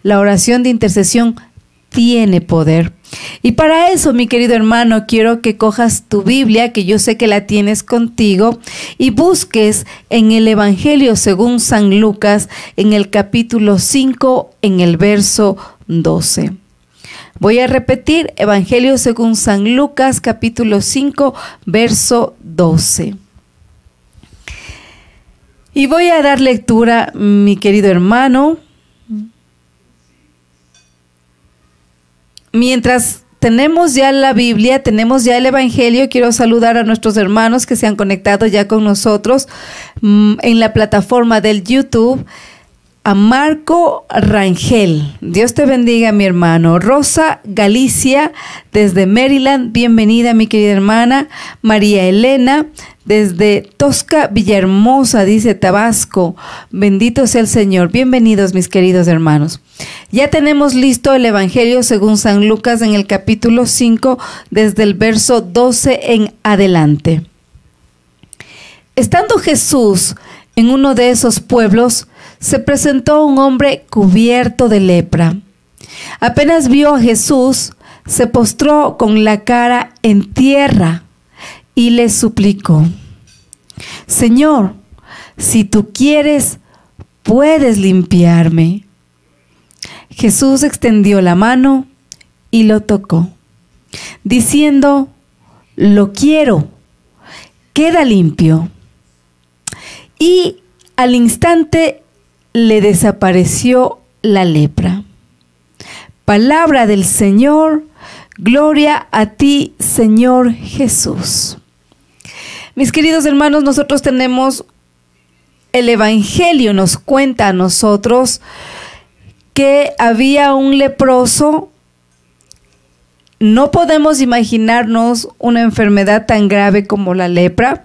La oración de intercesión tiene poder. Y para eso, mi querido hermano, quiero que cojas tu Biblia, que yo sé que la tienes contigo, y busques en el Evangelio según San Lucas, en el capítulo 5, en el verso 12. Voy a repetir, Evangelio según San Lucas, capítulo 5, verso 12. Y voy a dar lectura, mi querido hermano. Mientras tenemos ya la Biblia, tenemos ya el Evangelio, quiero saludar a nuestros hermanos que se han conectado ya con nosotros en la plataforma del YouTube. A Marco Rangel, Dios te bendiga, mi hermano. Rosa Galicia, desde Maryland, bienvenida, mi querida hermana. María Elena, desde Tosca, Villahermosa, dice Tabasco, bendito sea el Señor. Bienvenidos, mis queridos hermanos. Ya tenemos listo el Evangelio según San Lucas en el capítulo 5, desde el verso 12 en adelante. Estando Jesús en uno de esos pueblos, se presentó un hombre cubierto de lepra. Apenas vio a Jesús, se postró con la cara en tierra y le suplicó: Señor, si tú quieres, puedes limpiarme. Jesús extendió la mano y lo tocó, diciendo: lo quiero, queda limpio. Y al instante le desapareció la lepra. Palabra del Señor, gloria a ti, Señor Jesús. Mis queridos hermanos, nosotros tenemos el Evangelio, nos cuenta a nosotros que había un leproso. No podemos imaginarnos una enfermedad tan grave como la lepra.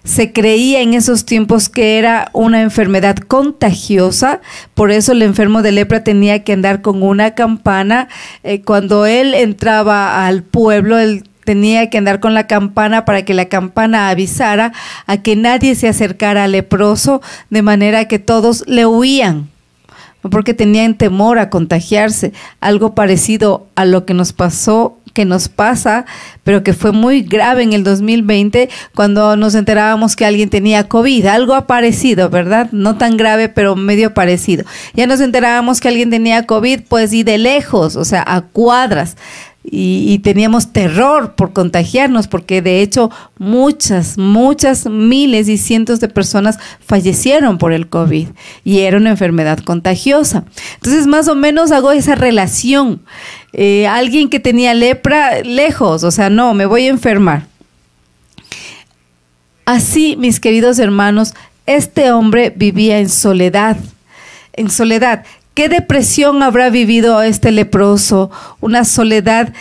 Se creía en esos tiempos que era una enfermedad contagiosa, por eso el enfermo de lepra tenía que andar con una campana. Cuando él entraba al pueblo, él tenía que andar con la campana para que la campana avisara a que nadie se acercara al leproso, de manera que todos le huían, porque tenían temor a contagiarse. Algo parecido a lo que nos pasó, que nos pasa, pero que fue muy grave en el 2020, cuando nos enterábamos que alguien tenía COVID, algo parecido, ¿verdad? No tan grave, pero medio parecido. Ya nos enterábamos que alguien tenía COVID, pues, y de lejos, o sea, a cuadras. Y teníamos terror por contagiarnos, porque de hecho muchas, miles y cientos de personas fallecieron por el COVID y era una enfermedad contagiosa. Entonces, más o menos hago esa relación. Alguien que tenía lepra, lejos, o sea, no, me voy a enfermar. Así, mis queridos hermanos, este hombre vivía en soledad, en soledad. ¿Qué depresión habrá vivido este leproso? Una soledad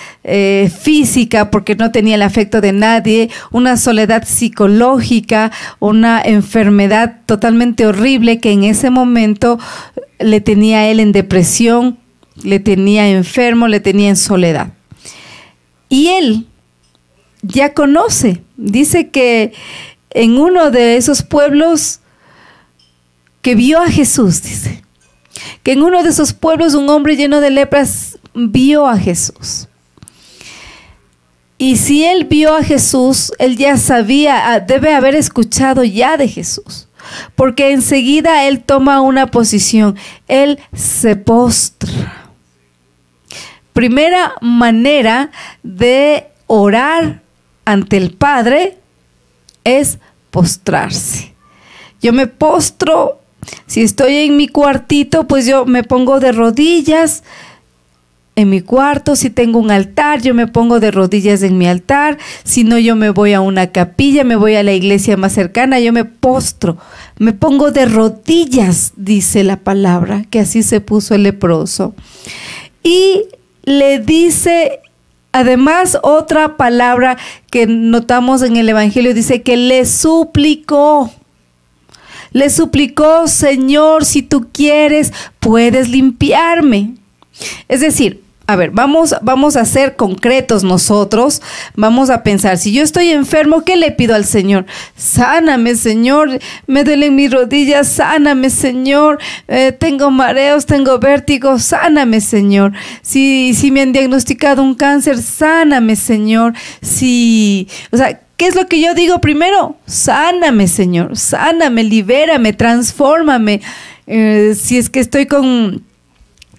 física, porque no tenía el afecto de nadie, una soledad psicológica, una enfermedad totalmente horrible que en ese momento le tenía a él en depresión, le tenía enfermo, le tenía en soledad. Y él ya conoce, dice que en uno de esos pueblos que vio a Jesús, dice, que en uno de esos pueblos un hombre lleno de lepras vio a Jesús. Y si él vio a Jesús, él ya sabía, debe haber escuchado ya de Jesús, porque enseguida él toma una posición, él se postra. Primera manera de orar ante el Padre es postrarse. Yo me postro. Si estoy en mi cuartito, pues yo me pongo de rodillas en mi cuarto. Si tengo un altar, yo me pongo de rodillas en mi altar. Si no, yo me voy a una capilla, me voy a la iglesia más cercana, yo me postro, me pongo de rodillas, dice la palabra, que así se puso el leproso. Y le dice, además, otra palabra que notamos en el Evangelio, dice que le suplicó. Le suplicó: Señor, si tú quieres, puedes limpiarme. Es decir, A ver, vamos a ser concretos nosotros. Vamos a pensar, si yo estoy enfermo, ¿qué le pido al Señor? Sáname, Señor. Me duelen mis rodillas, sáname, Señor. Tengo mareos, tengo vértigo, sáname, Señor. Si me han diagnosticado un cáncer, sáname, Señor. ¿Qué es lo que yo digo primero? Sáname, Señor. Sáname, libérame, transfórmame. Si es que estoy con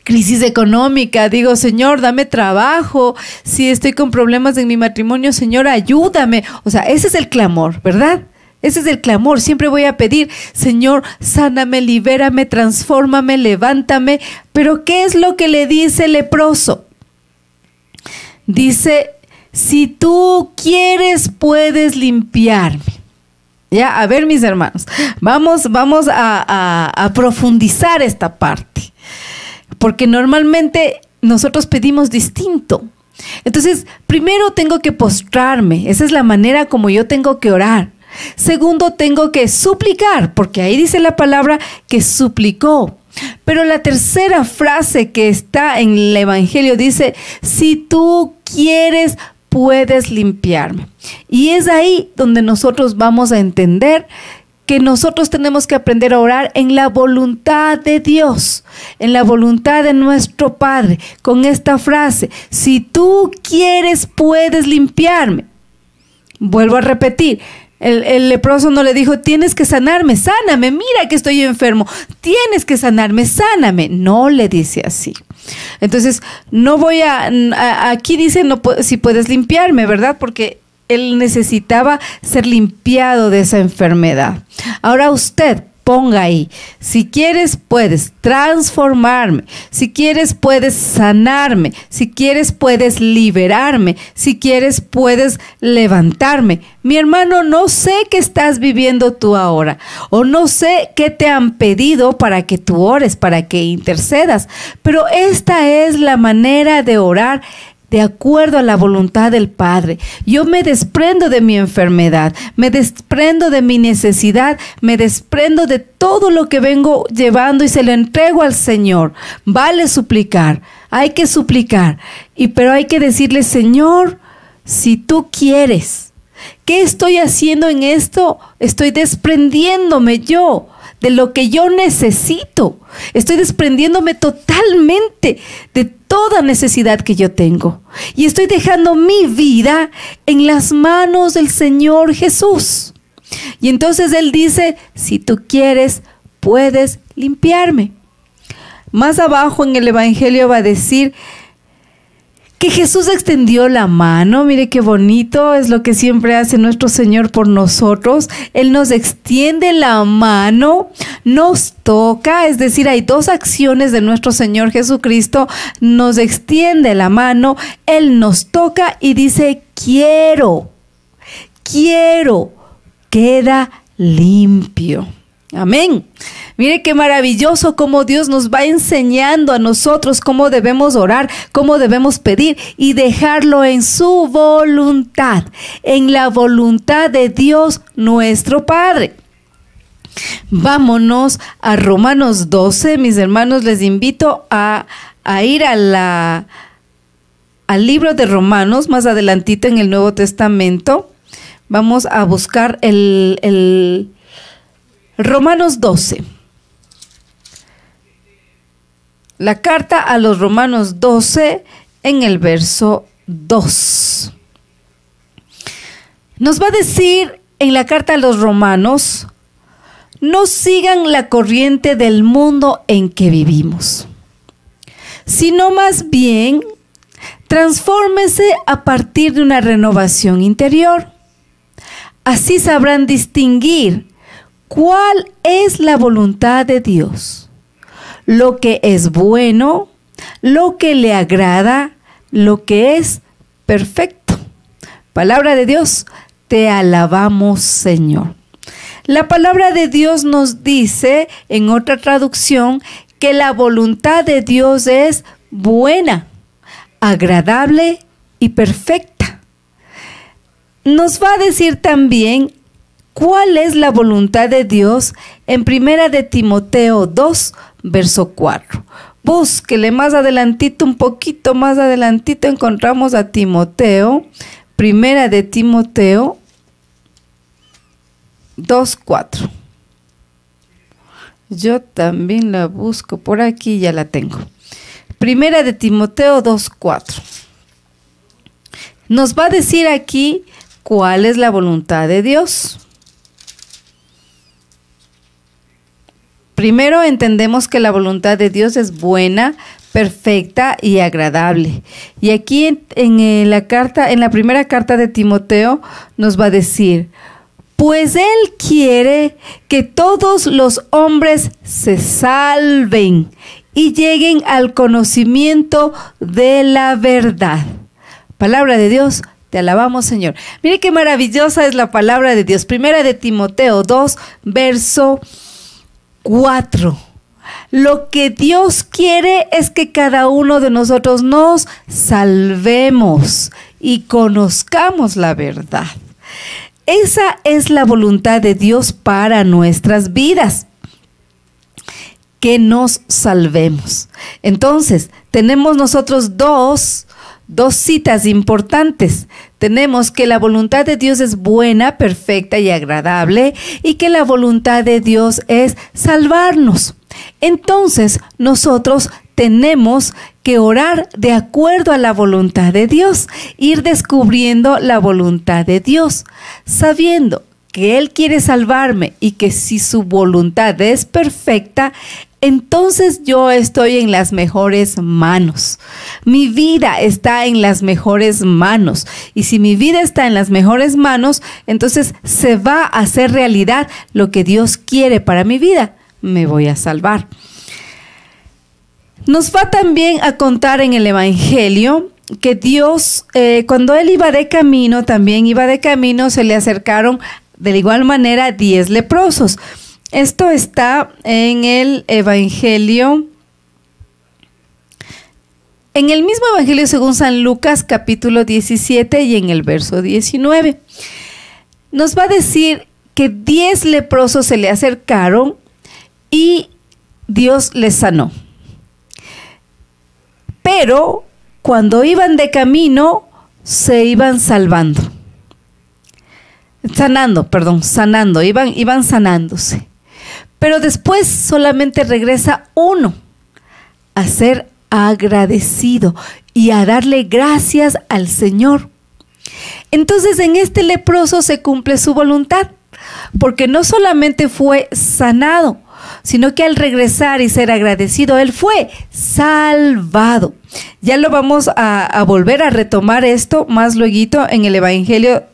crisis económica, digo, Señor, dame trabajo. Si estoy con problemas en mi matrimonio, Señor, ayúdame. O sea, ese es el clamor, ¿verdad? Ese es el clamor. Siempre voy a pedir, Señor, sáname, libérame, transfórmame, levántame. Pero ¿qué es lo que le dice el leproso? Dice, si tú quieres, puedes limpiarme. Ya, a ver, mis hermanos, vamos a profundizar esta parte. Porque normalmente nosotros pedimos distinto. Entonces, primero tengo que postrarme. Esa es la manera como yo tengo que orar. Segundo, tengo que suplicar, porque ahí dice la palabra que suplicó. Pero la tercera frase que está en el Evangelio dice, si tú quieres, puedes limpiarme. Y es ahí donde nosotros vamos a entender que nosotros tenemos que aprender a orar en la voluntad de Dios, en la voluntad de nuestro Padre, con esta frase, si tú quieres, puedes limpiarme. Vuelvo a repetir, el leproso no le dijo, tienes que sanarme, sáname, mira que estoy enfermo, tienes que sanarme, sáname. No le dice así. Entonces, no voy aquí dice si puedes limpiarme, ¿verdad? Porque él necesitaba ser limpiado de esa enfermedad. Ahora usted ponga ahí, si quieres puedes transformarme, si quieres puedes sanarme, si quieres puedes liberarme, si quieres puedes levantarme. Mi hermano, no sé qué estás viviendo tú ahora, o no sé qué te han pedido para que tú ores, para que intercedas, pero esta es la manera de orar de acuerdo a la voluntad del Padre. Yo me desprendo de mi enfermedad, me desprendo de mi necesidad, me desprendo de todo lo que vengo llevando y se lo entrego al Señor. Vale suplicar, hay que suplicar, pero hay que decirle, Señor, si tú quieres, ¿qué estoy haciendo en esto? Estoy desprendiéndome yo de lo que yo necesito. Estoy desprendiéndome totalmente de toda necesidad que yo tengo. Y estoy dejando mi vida en las manos del Señor Jesús. Y entonces Él dice, si tú quieres, puedes limpiarme. Más abajo en el Evangelio va a decir que Jesús extendió la mano. Mire qué bonito, es lo que siempre hace nuestro Señor por nosotros. Él nos extiende la mano, nos toca, es decir, hay dos acciones de nuestro Señor Jesucristo. Nos extiende la mano, Él nos toca y dice, quiero, queda limpio. Amén. Mire qué maravilloso cómo Dios nos va enseñando a nosotros cómo debemos orar, cómo debemos pedir y dejarlo en su voluntad, en la voluntad de Dios nuestro Padre. Vámonos a Romanos 12, mis hermanos, les invito a ir al libro de Romanos, más adelantito en el Nuevo Testamento. Vamos a buscar el Romanos 12. La carta a los Romanos 12 en el verso 2. Nos va a decir en la carta a los Romanos, no sigan la corriente del mundo en que vivimos, sino más bien transfórmese a partir de una renovación interior. Así sabrán distinguir cuál es la voluntad de Dios, lo que es bueno, lo que le agrada, lo que es perfecto. Palabra de Dios, te alabamos, Señor. La palabra de Dios nos dice, en otra traducción, que la voluntad de Dios es buena, agradable y perfecta. Nos va a decir también cuál es la voluntad de Dios en 1 de Timoteo 2, verso 4. Búsquele más adelantito, un poquito más adelantito, encontramos a Timoteo, primera de Timoteo 2:4. Yo también la busco por aquí, ya la tengo. Primera de Timoteo 2:4. Nos va a decir aquí cuál es la voluntad de Dios. Primero entendemos que la voluntad de Dios es buena, perfecta y agradable. Y aquí en la primera carta de Timoteo nos va a decir: pues Él quiere que todos los hombres se salven y lleguen al conocimiento de la verdad. Palabra de Dios, te alabamos, Señor. Mire qué maravillosa es la palabra de Dios. Primera de Timoteo 2, verso 4. Lo que Dios quiere es que cada uno de nosotros nos salvemos y conozcamos la verdad. Esa es la voluntad de Dios para nuestras vidas, que nos salvemos. Entonces, tenemos nosotros dos citas importantes. Tenemos que la voluntad de Dios es buena, perfecta y agradable, y que la voluntad de Dios es salvarnos. Entonces, nosotros tenemos que orar de acuerdo a la voluntad de Dios, ir descubriendo la voluntad de Dios, sabiendo que Él quiere salvarme y que si su voluntad es perfecta, entonces yo estoy en las mejores manos. Mi vida está en las mejores manos. Y si mi vida está en las mejores manos, entonces se va a hacer realidad lo que Dios quiere para mi vida. Me voy a salvar. Nos va también a contar en el Evangelio que Dios, cuando Él iba de camino, se le acercaron de igual manera 10 leprosos. Esto está en el Evangelio, en el mismo Evangelio según San Lucas, capítulo 17 y en el verso 19. Nos va a decir que 10 leprosos se le acercaron y Dios les sanó. Pero cuando iban de camino, se iban sanando, iban sanándose. Pero después solamente regresa uno a ser agradecido y a darle gracias al Señor. Entonces en este leproso se cumple su voluntad, porque no solamente fue sanado, sino que al regresar y ser agradecido, él fue salvado. Ya lo vamos a volver a retomar esto más luego en el Evangelio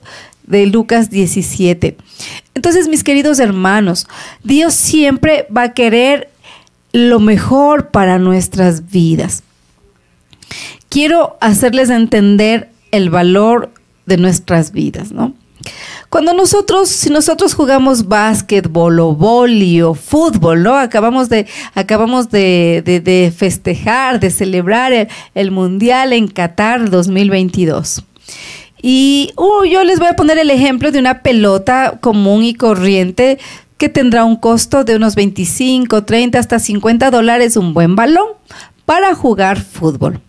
de Lucas 17. Entonces, mis queridos hermanos, Dios siempre va a querer lo mejor para nuestras vidas. Quiero hacerles entender el valor de nuestras vidas, ¿no? Si nosotros jugamos básquetbol o vóley o fútbol, ¿no? Acabamos de festejar, de celebrar el Mundial en Qatar 2022. Y yo les voy a poner el ejemplo de una pelota común y corriente que tendrá un costo de unos 25, 30, hasta $50, un buen balón para jugar fútbol.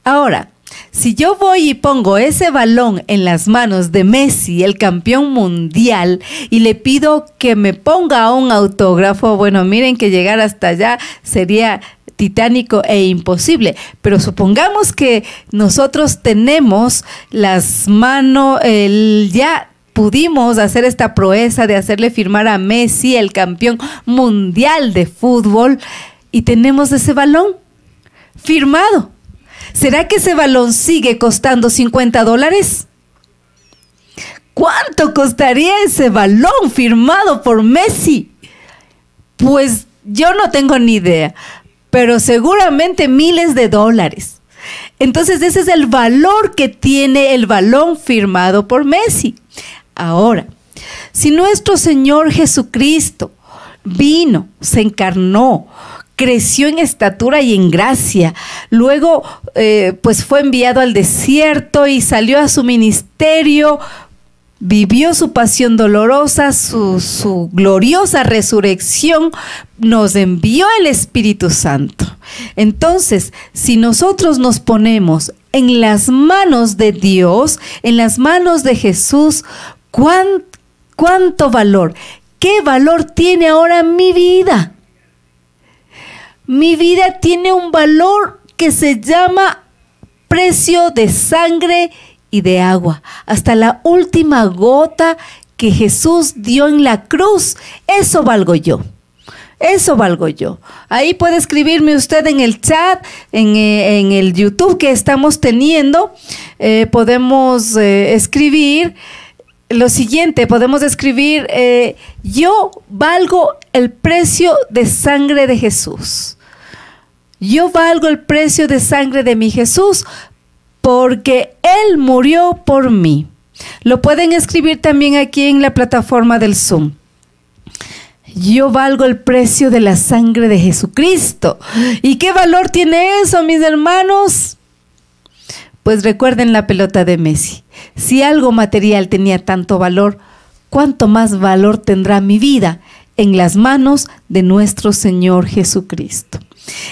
Ahora, si yo voy y pongo ese balón en las manos de Messi, el campeón mundial, y le pido que me ponga un autógrafo, bueno, miren que llegar hasta allá sería titánico e imposible, pero supongamos que nosotros tenemos las manos, ya pudimos hacer esta proeza de hacerle firmar a Messi, el campeón mundial de fútbol, y tenemos ese balón firmado. ¿Será que ese balón sigue costando $50? ¿Cuánto costaría ese balón firmado por Messi? Pues yo no tengo ni idea, pero seguramente miles de dólares. Entonces ese es el valor que tiene el balón firmado por Messi. Ahora, si nuestro Señor Jesucristo vino, se encarnó, creció en estatura y en gracia, luego pues fue enviado al desierto y salió a su ministerio vivió su pasión dolorosa, su gloriosa resurrección, nos envió el Espíritu Santo. Entonces, si nosotros nos ponemos en las manos de Dios, en las manos de Jesús, ¿cuánto valor? ¿Qué valor tiene ahora mi vida? Mi vida tiene un valor que se llama precio de sangre y de agua. Hasta la última gota que Jesús dio en la cruz, eso valgo yo. Eso valgo yo. Ahí puede escribirme usted en el chat, en el YouTube que estamos teniendo. Podemos escribir lo siguiente, podemos escribir, yo valgo el precio de sangre de Jesús. Yo valgo el precio de sangre de mi Jesús porque Él murió por mí. Lo pueden escribir también aquí en la plataforma del Zoom. Yo valgo el precio de la sangre de Jesucristo. ¿Y qué valor tiene eso, mis hermanos? Pues recuerden la pelota de Messi. Si algo material tenía tanto valor, ¿cuánto más valor tendrá mi vida en las manos de nuestro Señor Jesucristo?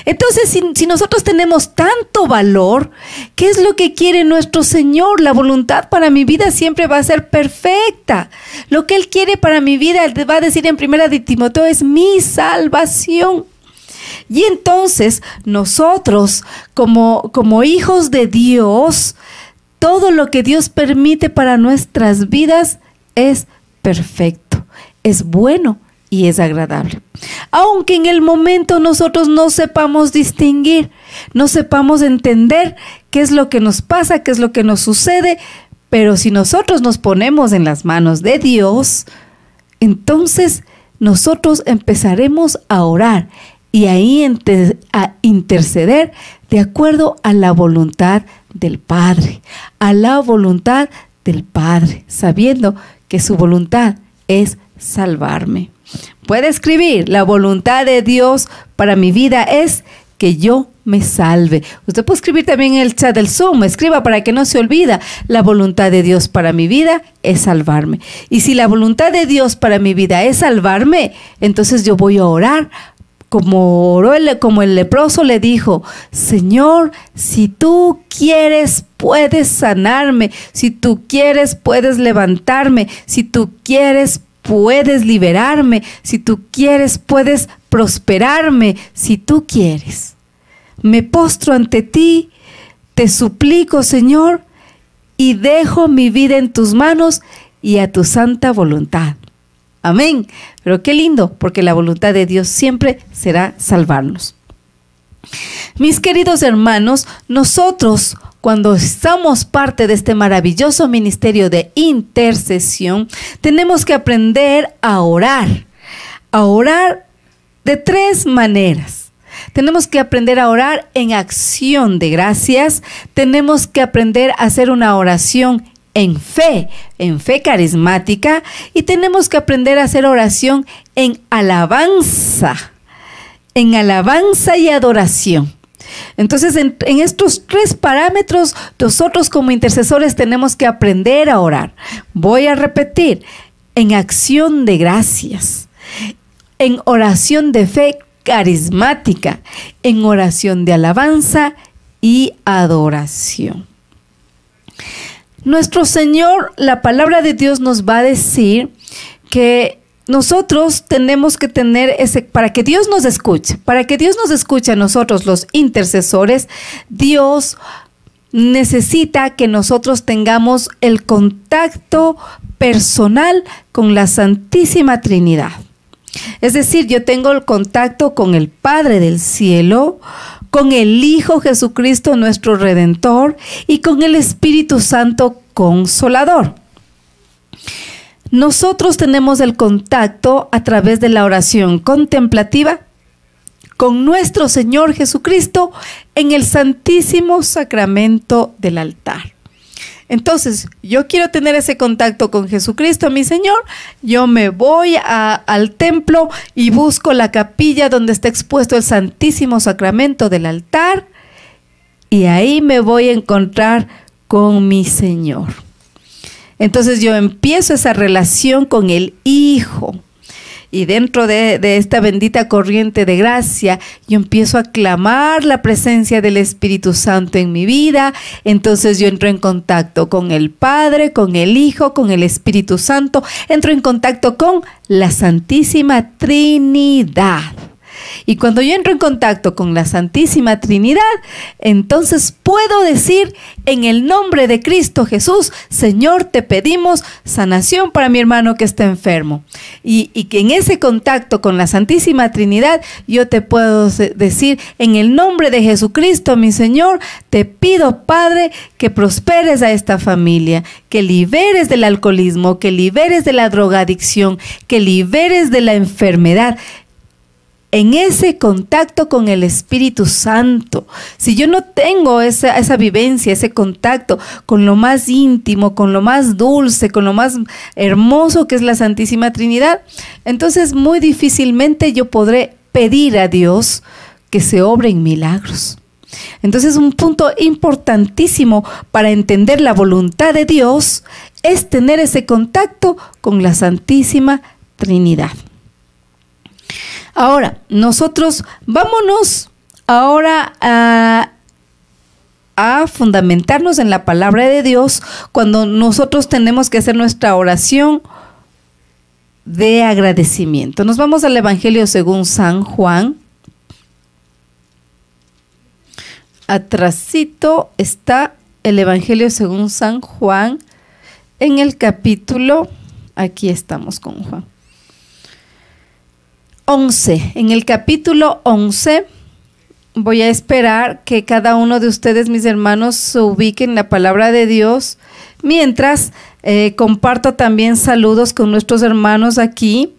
Entonces, si nosotros tenemos tanto valor, ¿qué es lo que quiere nuestro Señor? La voluntad para mi vida siempre va a ser perfecta. Lo que Él quiere para mi vida, Él va a decir en 1 de Timoteo, es mi salvación. Y entonces, nosotros, como hijos de Dios, todo lo que Dios permite para nuestras vidas es perfecto, es bueno y es agradable. Aunque en el momento nosotros no sepamos distinguir, no sepamos entender qué es lo que nos pasa, qué es lo que nos sucede, pero si nosotros nos ponemos en las manos de Dios, entonces nosotros empezaremos a orar y ahí a interceder de acuerdo a la voluntad del Padre, a la voluntad del Padre, sabiendo que su voluntad es salvarme. Puede escribir, la voluntad de Dios para mi vida es que yo me salve. Usted puede escribir también en el chat del Zoom, escriba para que no se olvida, la voluntad de Dios para mi vida es salvarme. Y si la voluntad de Dios para mi vida es salvarme, entonces yo voy a orar como el leproso le dijo, Señor, si tú quieres puedes sanarme, si tú quieres puedes levantarme, si tú quieres puedes liberarme, si tú quieres puedes prosperarme, si tú quieres. Me postro ante ti, te suplico, Señor, y dejo mi vida en tus manos y a tu santa voluntad. Amén. Pero qué lindo, porque la voluntad de Dios siempre será salvarnos. Mis queridos hermanos, nosotros cuando somos parte de este maravilloso ministerio de intercesión, tenemos que aprender a orar de 3 maneras. Tenemos que aprender a orar en acción de gracias, tenemos que aprender a hacer una oración en fe carismática, y tenemos que aprender a hacer oración en alabanza y adoración. Entonces, en estos 3 parámetros, nosotros como intercesores tenemos que aprender a orar. Voy a repetir, en acción de gracias, en oración de fe carismática, en oración de alabanza y adoración. Nuestro Señor, la palabra de Dios nos va a decir que nosotros tenemos que tener para que Dios nos escuche a nosotros los intercesores, Dios necesita que nosotros tengamos el contacto personal con la Santísima Trinidad. Es decir, yo tengo el contacto con el Padre del cielo, con el Hijo Jesucristo nuestro Redentor y con el Espíritu Santo Consolador. Nosotros tenemos el contacto a través de la oración contemplativa con nuestro Señor Jesucristo en el Santísimo Sacramento del altar. Entonces, yo quiero tener ese contacto con Jesucristo, mi Señor. Yo me voy al templo y busco la capilla donde está expuesto el Santísimo Sacramento del altar, y ahí me voy a encontrar con mi Señor. Entonces yo empiezo esa relación con el Hijo. Y dentro de esta bendita corriente de gracia, yo empiezo a clamar la presencia del Espíritu Santo en mi vida. Entonces yo entro en contacto con el Padre, con el Hijo, con el Espíritu Santo. Entro en contacto con la Santísima Trinidad. Y cuando yo entro en contacto con la Santísima Trinidad, entonces puedo decir en el nombre de Cristo Jesús: Señor, te pedimos sanación para mi hermano que está enfermo. Y que en ese contacto con la Santísima Trinidad yo te puedo decir: en el nombre de Jesucristo, mi Señor, te pido, Padre, que prosperes a esta familia, que liberes del alcoholismo, que liberes de la drogadicción, que liberes de la enfermedad. En ese contacto con el Espíritu Santo, si yo no tengo esa vivencia, ese contacto con lo más íntimo, con lo más dulce, con lo más hermoso que es la Santísima Trinidad, entonces muy difícilmente yo podré pedir a Dios que se obren milagros. Entonces un punto importantísimo para entender la voluntad de Dios es tener ese contacto con la Santísima Trinidad. Ahora, nosotros vámonos ahora a fundamentarnos en la palabra de Dios cuando nosotros tenemos que hacer nuestra oración de agradecimiento. Nos vamos al Evangelio según San Juan. Atrasito está el Evangelio según San Juan en el capítulo, aquí estamos con Juan. 11. En el capítulo 11 voy a esperar que cada uno de ustedes, mis hermanos, se ubiquen en la palabra de Dios, mientras comparto también saludos con nuestros hermanos aquí.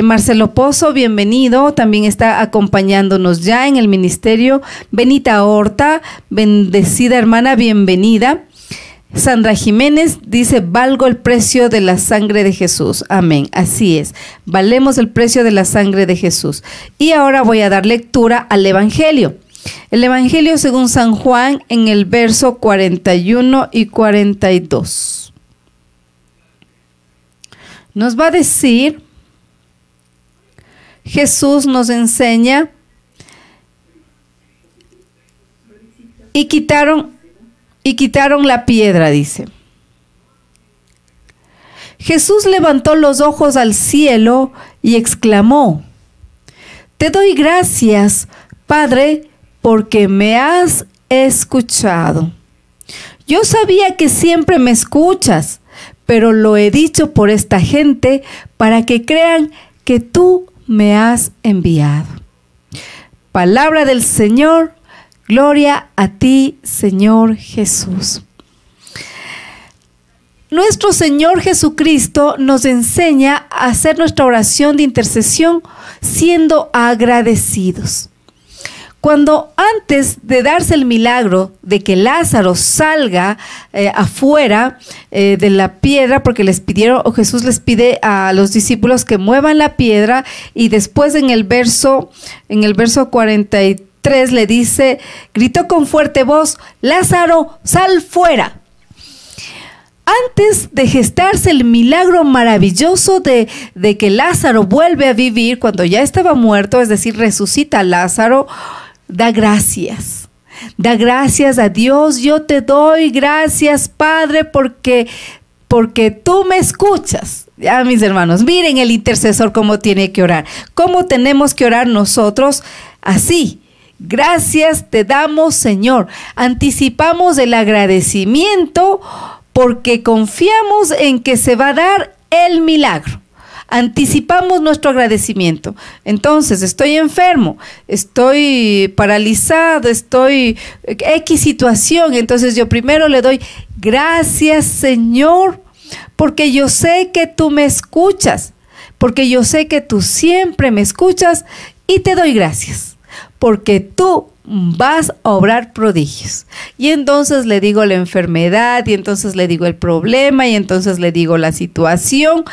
Marcelo Pozo, bienvenido, también está acompañándonos ya en el ministerio. Benita Horta, bendecida hermana, bienvenida. Sandra Jiménez dice: valgo el precio de la sangre de Jesús. Amén, así es, valemos el precio de la sangre de Jesús. Y ahora voy a dar lectura al Evangelio. El Evangelio según San Juan en el verso 41 y 42. Nos va a decir, Jesús nos enseña: y quitaron la piedra, dice. Jesús levantó los ojos al cielo y exclamó: te doy gracias, Padre, porque me has escuchado. Yo sabía que siempre me escuchas, pero lo he dicho por esta gente para que crean que tú me has enviado. Palabra del Señor. Gloria a ti, Señor Jesús. Nuestro Señor Jesucristo nos enseña a hacer nuestra oración de intercesión siendo agradecidos. Cuando antes de darse el milagro de que Lázaro salga afuera de la piedra, porque Jesús les pide a los discípulos que muevan la piedra, y después en el verso 43 le dice, gritó con fuerte voz: Lázaro, sal fuera. Antes de gestarse el milagro maravilloso de que Lázaro vuelve a vivir cuando ya estaba muerto, es decir, resucita a Lázaro, da gracias. Da gracias a Dios. Yo te doy gracias, Padre, porque tú me escuchas. Ya, mis hermanos, miren el intercesor cómo tiene que orar. ¿Cómo tenemos que orar nosotros? Así. Gracias te damos, Señor. Anticipamos el agradecimiento porque confiamos en que se va a dar el milagro. Anticipamos nuestro agradecimiento. Entonces, estoy enfermo, estoy paralizado, estoy X situación. Entonces, yo primero le doy gracias, Señor, porque yo sé que tú me escuchas, porque yo sé que tú siempre me escuchas, y te doy gracias porque tú vas a obrar prodigios. Y entonces le digo la enfermedad, y entonces le digo el problema, y entonces le digo la situación,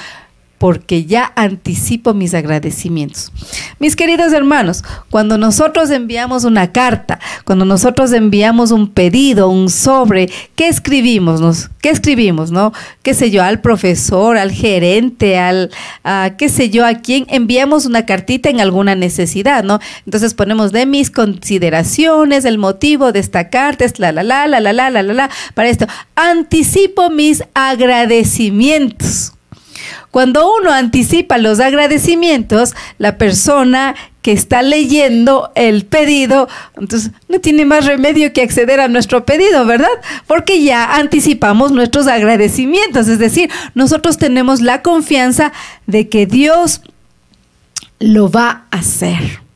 porque ya anticipo mis agradecimientos. Mis queridos hermanos, cuando nosotros enviamos una carta, cuando nosotros enviamos un pedido, un sobre, ¿qué escribimos? ¿Qué escribimos, no? ¿Qué sé yo? Al profesor, al gerente, qué sé yo, a quién enviamos una cartita en alguna necesidad, ¿no? Entonces ponemos de mis consideraciones, el motivo de esta carta es para esto. Anticipo mis agradecimientos. Cuando uno anticipa los agradecimientos, la persona que está leyendo el pedido, entonces no tiene más remedio que acceder a nuestro pedido, ¿verdad? Porque ya anticipamos nuestros agradecimientos, es decir, nosotros tenemos la confianza de que Dios lo va a hacer.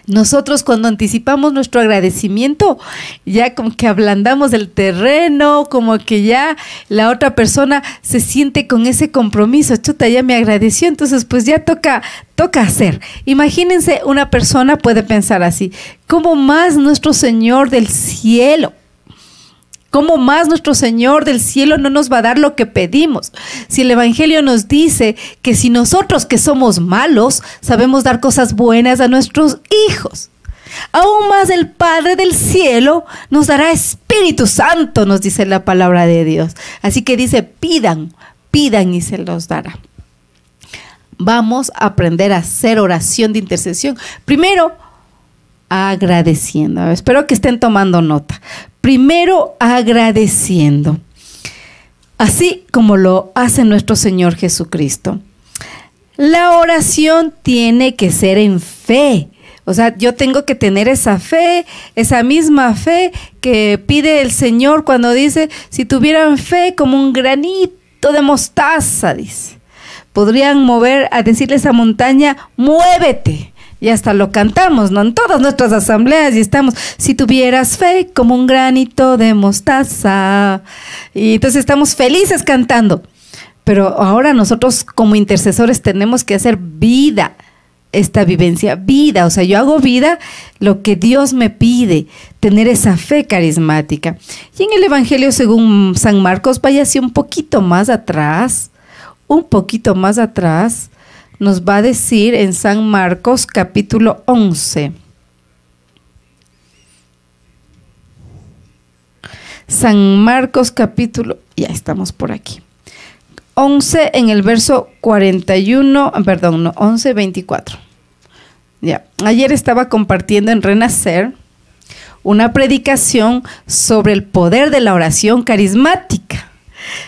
Nosotros cuando anticipamos nuestro agradecimiento, ya como que ablandamos el terreno, como que ya la otra persona se siente con ese compromiso. Chuta, ya me agradeció, entonces pues ya toca hacer. Imagínense, una persona puede pensar así: ¿cómo más nuestro Señor del cielo? ¿Cómo más nuestro Señor del cielo no nos va a dar lo que pedimos? Si el Evangelio nos dice que si nosotros que somos malos sabemos dar cosas buenas a nuestros hijos, aún más el Padre del cielo nos dará Espíritu Santo, nos dice la palabra de Dios. Así que dice, pidan y se los dará. Vamos a aprender a hacer oración de intercesión. Primero, agradeciendo. Espero que estén tomando nota. Primero, agradeciendo. Así como lo hace nuestro Señor Jesucristo. La oración tiene que ser en fe. O sea, yo tengo que tener esa fe, esa misma fe que pide el Señor cuando dice, si tuvieran fe como un granito de mostaza, dice, podrían mover a decirle a esa montaña, muévete. Y hasta lo cantamos, ¿no? En todas nuestras asambleas y estamos, si tuvieras fe como un granito de mostaza. Y entonces estamos felices cantando. Pero ahora nosotros como intercesores tenemos que hacer vida, esta vivencia, vida. O sea, yo hago vida lo que Dios me pide, tener esa fe carismática. Y en el Evangelio según San Marcos, váyase un poquito más atrás, nos va a decir en San Marcos capítulo 11. San Marcos capítulo, ya estamos por aquí. 11 en el verso 11, 24. Ya, ayer estaba compartiendo en Renacer una predicación sobre el poder de la oración carismática.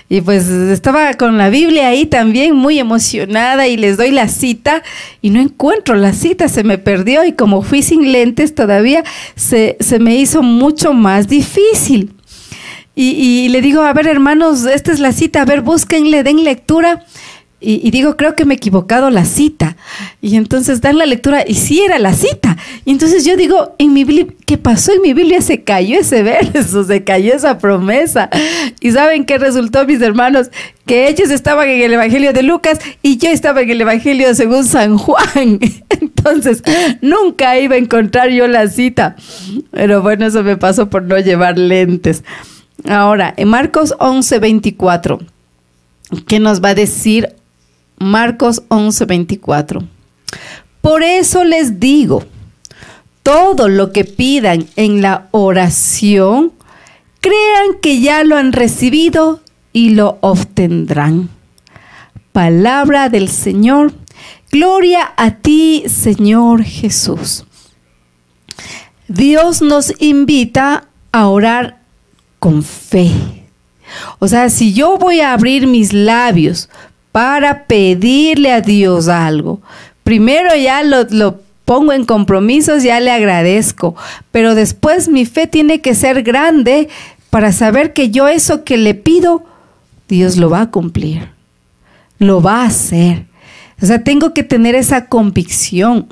Y pues estaba con la Biblia ahí también muy emocionada y les doy la cita y no encuentro la cita, se me perdió y como fui sin lentes todavía se me hizo mucho más difícil. Y le digo, a ver hermanos, esta es la cita, a ver búsquenle, den lectura. Y digo, creo que me he equivocado la cita. Y entonces dan la lectura y sí era la cita. Y entonces yo digo, en mi Biblia, ¿qué pasó? En mi Biblia se cayó ese verso, se cayó esa promesa. ¿Y saben qué resultó, mis hermanos? Que ellos estaban en el Evangelio de Lucas y yo estaba en el Evangelio según San Juan. Entonces, nunca iba a encontrar yo la cita. Pero bueno, eso me pasó por no llevar lentes. Ahora, en Marcos 11, 24, ¿qué nos va a decir Marcos 11, 24? Por eso les digo, todo lo que pidan en la oración, crean que ya lo han recibido y lo obtendrán. Palabra del Señor. Gloria a ti, Señor Jesús. Dios nos invita a orar con fe. O sea, si yo voy a abrir mis labios para pedirle a Dios algo, primero ya lo pongo en compromisos, ya le agradezco, pero después mi fe tiene que ser grande para saber que yo eso que le pido, Dios lo va a cumplir, lo va a hacer. O sea, tengo que tener esa convicción.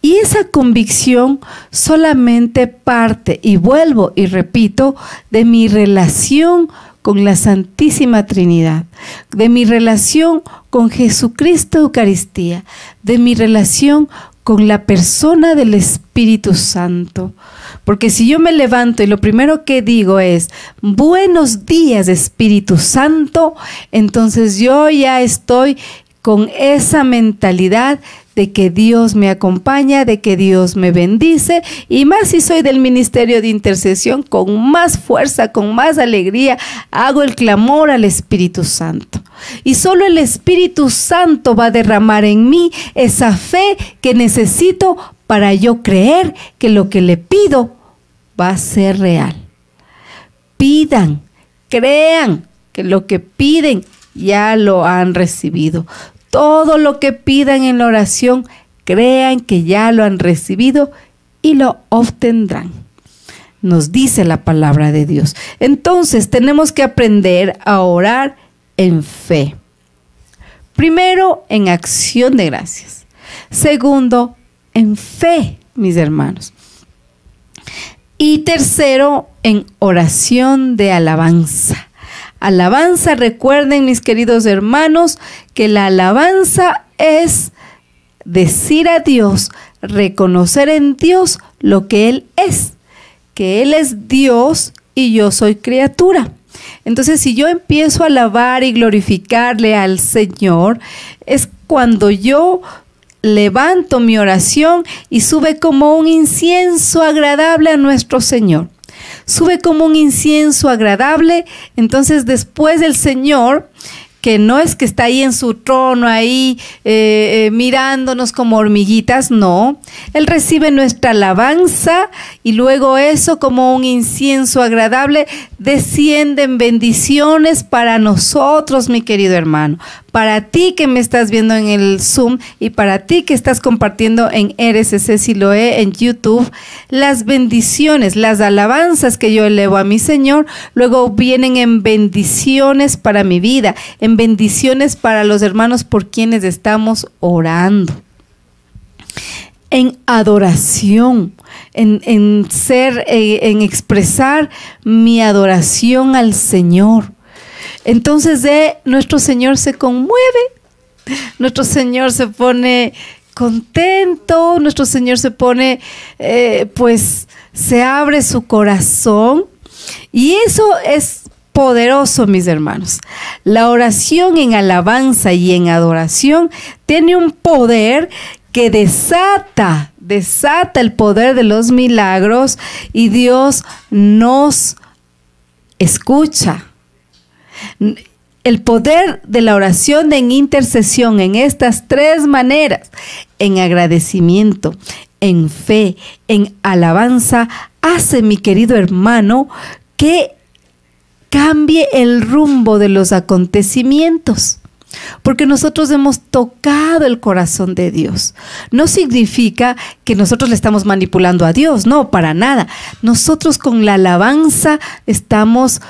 Y esa convicción solamente parte, y vuelvo y repito, de mi relación con la Santísima Trinidad, de mi relación con Jesucristo Eucaristía, de mi relación con la persona del Espíritu Santo. Porque si yo me levanto y lo primero que digo es, buenos días Espíritu Santo, entonces yo ya estoy con esa mentalidad de que Dios me acompaña, de que Dios me bendice, y más si soy del ministerio de intercesión, con más fuerza, con más alegría, hago el clamor al Espíritu Santo. Y solo el Espíritu Santo va a derramar en mí esa fe que necesito para yo creer que lo que le pido va a ser real. Pidan, crean que lo que piden ya lo han recibido. Todo lo que pidan en la oración, crean que ya lo han recibido y lo obtendrán. Nos dice la palabra de Dios. Entonces tenemos que aprender a orar en fe. Primero, en acción de gracias. Segundo, en fe, mis hermanos. Y tercero, en oración de alabanza. Alabanza, recuerden, mis queridos hermanos, que la alabanza es decir a Dios, reconocer en Dios lo que Él es, que Él es Dios y yo soy criatura. Entonces, si yo empiezo a alabar y glorificarle al Señor, es cuando yo levanto mi oración y sube como un incienso agradable a nuestro Señor. Sube como un incienso agradable. Entonces después el Señor, que no es que está ahí en su trono, ahí mirándonos como hormiguitas, no. Él recibe nuestra alabanza y luego eso como un incienso agradable descienden bendiciones para nosotros, mi querido hermano. Para ti que me estás viendo en el Zoom y para ti que estás compartiendo en RCC Siloé en YouTube, las bendiciones, las alabanzas que yo elevo a mi Señor, luego vienen en bendiciones para mi vida, en bendiciones para los hermanos por quienes estamos orando. En adoración, en expresar mi adoración al Señor. Entonces nuestro Señor se conmueve, nuestro Señor se pone contento, nuestro Señor se pone, pues se abre su corazón y eso es poderoso, mis hermanos. La oración en alabanza y en adoración tiene un poder que desata el poder de los milagros y Dios nos escucha. El poder de la oración en intercesión en estas tres maneras, en agradecimiento, en fe, en alabanza, hace, mi querido hermano, que cambie el rumbo de los acontecimientos. Porque nosotros hemos tocado el corazón de Dios. No significa que nosotros le estamos manipulando a Dios, no, para nada. Nosotros con la alabanza estamos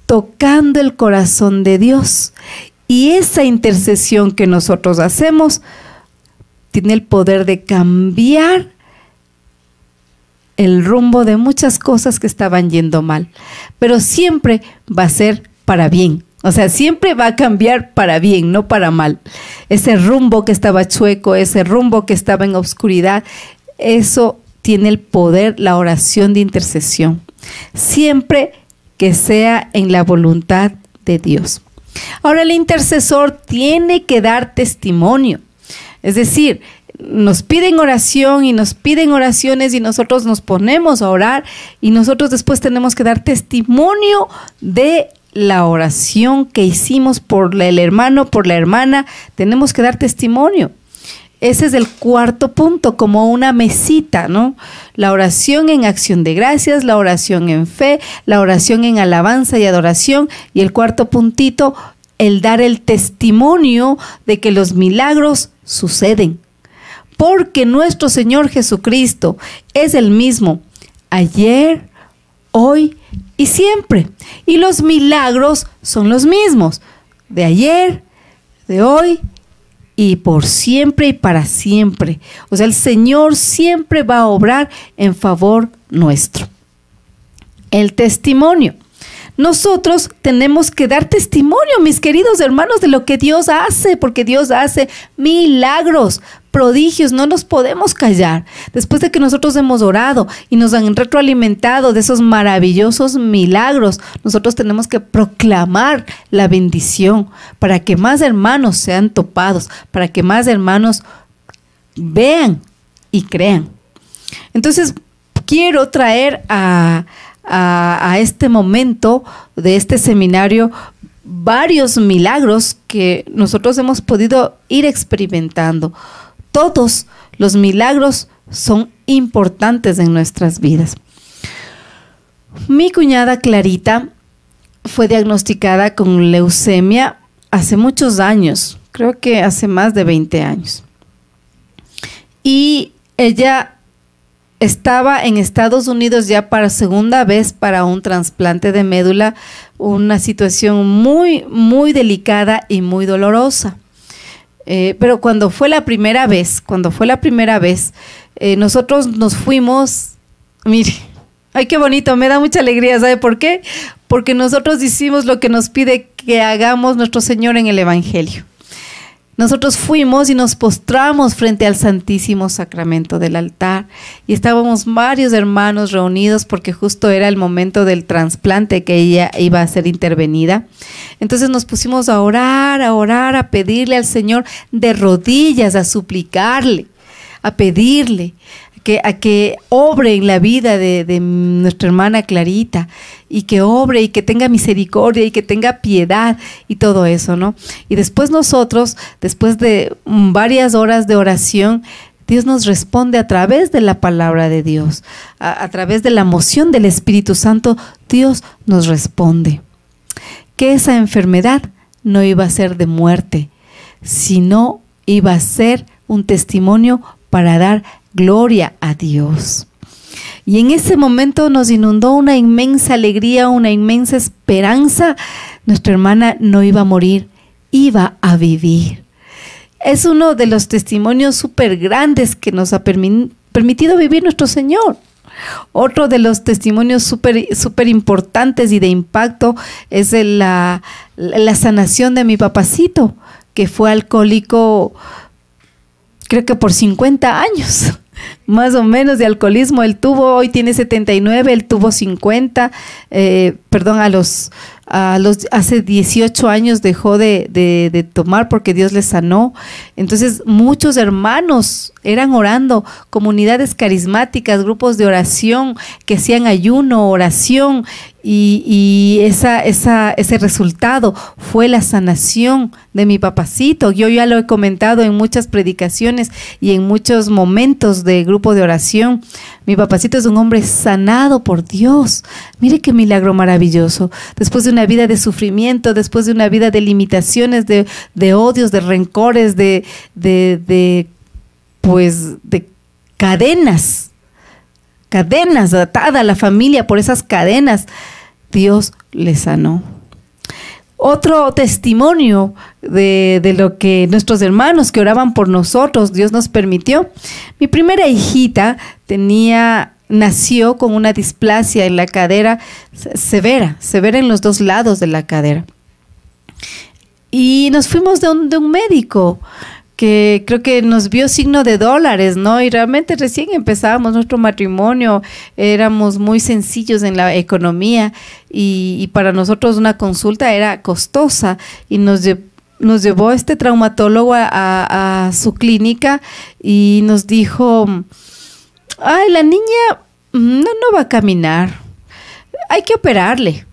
tocando el corazón de Dios. Y esa intercesión que nosotros hacemos tiene el poder de cambiar el rumbo de muchas cosas que estaban yendo mal. Pero siempre va a ser para bien. O sea, siempre va a cambiar para bien, no para mal. Ese rumbo que estaba chueco, ese rumbo que estaba en oscuridad, eso tiene el poder, la oración de intercesión. Siempre que sea en la voluntad de Dios. Ahora, el intercesor tiene que dar testimonio. Es decir, nos piden oración y nos piden oraciones y nosotros nos ponemos a orar y nosotros después tenemos que dar testimonio de la oración que hicimos por el hermano, por la hermana. Tenemos que dar testimonio. Ese es el cuarto punto, como una mesita, ¿no? La oración en acción de gracias, la oración en fe, la oración en alabanza y adoración. Y el cuarto puntito, el dar el testimonio de que los milagros suceden. Porque nuestro Señor Jesucristo es el mismo ayer, hoy y siempre. Y los milagros son los mismos, de ayer, de hoy y por siempre y para siempre. O sea, el Señor siempre va a obrar en favor nuestro. El testimonio. Nosotros tenemos que dar testimonio, mis queridos hermanos, de lo que Dios hace, porque Dios hace milagros. prodigios, no nos podemos callar. Después de que nosotros hemos orado y nos han retroalimentado de esos maravillosos milagros, nosotros tenemos que proclamar la bendición para que más hermanos sean topados, para que más hermanos vean y crean. Entonces, quiero traer a este momento de este seminario varios milagros que nosotros hemos podido ir experimentando. Todos los milagros son importantes en nuestras vidas. Mi cuñada Clarita fue diagnosticada con leucemia hace muchos años, creo que hace más de 20 años. Y ella estaba en Estados Unidos ya para segunda vez para un trasplante de médula, una situación muy, muy delicada y muy dolorosa. Pero cuando fue la primera vez, nosotros nos fuimos, mire, ay, qué bonito, me da mucha alegría, ¿sabe por qué? Porque nosotros hicimos lo que nos pide que hagamos nuestro Señor en el Evangelio. Nosotros fuimos y nos postramos frente al Santísimo Sacramento del altar y estábamos varios hermanos reunidos porque justo era el momento del trasplante que ella iba a ser intervenida. Entonces nos pusimos a orar, a pedirle al Señor de rodillas, a suplicarle, a pedirle a que obre en la vida de nuestra hermana Clarita y que obre y que tenga misericordia y que tenga piedad y todo eso, ¿no? Y después nosotros, después de varias horas de oración, Dios nos responde a través de la palabra de Dios, a través de la moción del Espíritu Santo, Dios nos responde que esa enfermedad no iba a ser de muerte, sino iba a ser un testimonio para dar gloria a Dios. Y en ese momento nos inundó una inmensa alegría, una inmensa esperanza. Nuestra hermana no iba a morir, iba a vivir. Es uno de los testimonios súper grandes que nos ha permitido vivir nuestro Señor. Otro de los testimonios súper importantes y de impacto es la sanación de mi papacito, que fue alcohólico, creo que por 50 años. Más o menos de alcoholismo él tuvo, hoy tiene 79, él tuvo 50, hace 18 años dejó de tomar porque Dios le sanó. Entonces muchos hermanos eran orando, comunidades carismáticas, grupos de oración que hacían ayuno, oración, y ese resultado fue la sanación de mi papacito. Yo ya lo he comentado en muchas predicaciones y en muchos momentos de grupo de oración. Mi papacito es un hombre sanado por Dios. Mire qué milagro maravilloso. Después de una vida de sufrimiento, después de una vida de limitaciones, de odios, de rencores, de cadenas, atada a la familia por esas cadenas, Dios le sanó. Otro testimonio de lo que nuestros hermanos que oraban por nosotros, Dios nos permitió. Mi primera hijita nació con una displasia en la cadera severa en los dos lados de la cadera. Y nos fuimos de un médico que creo que nos vio signo de dólares, ¿no? Y realmente recién empezábamos nuestro matrimonio, éramos muy sencillos en la economía y para nosotros una consulta era costosa y nos llevó este traumatólogo a su clínica y nos dijo, ay, la niña no va a caminar, hay que operarle.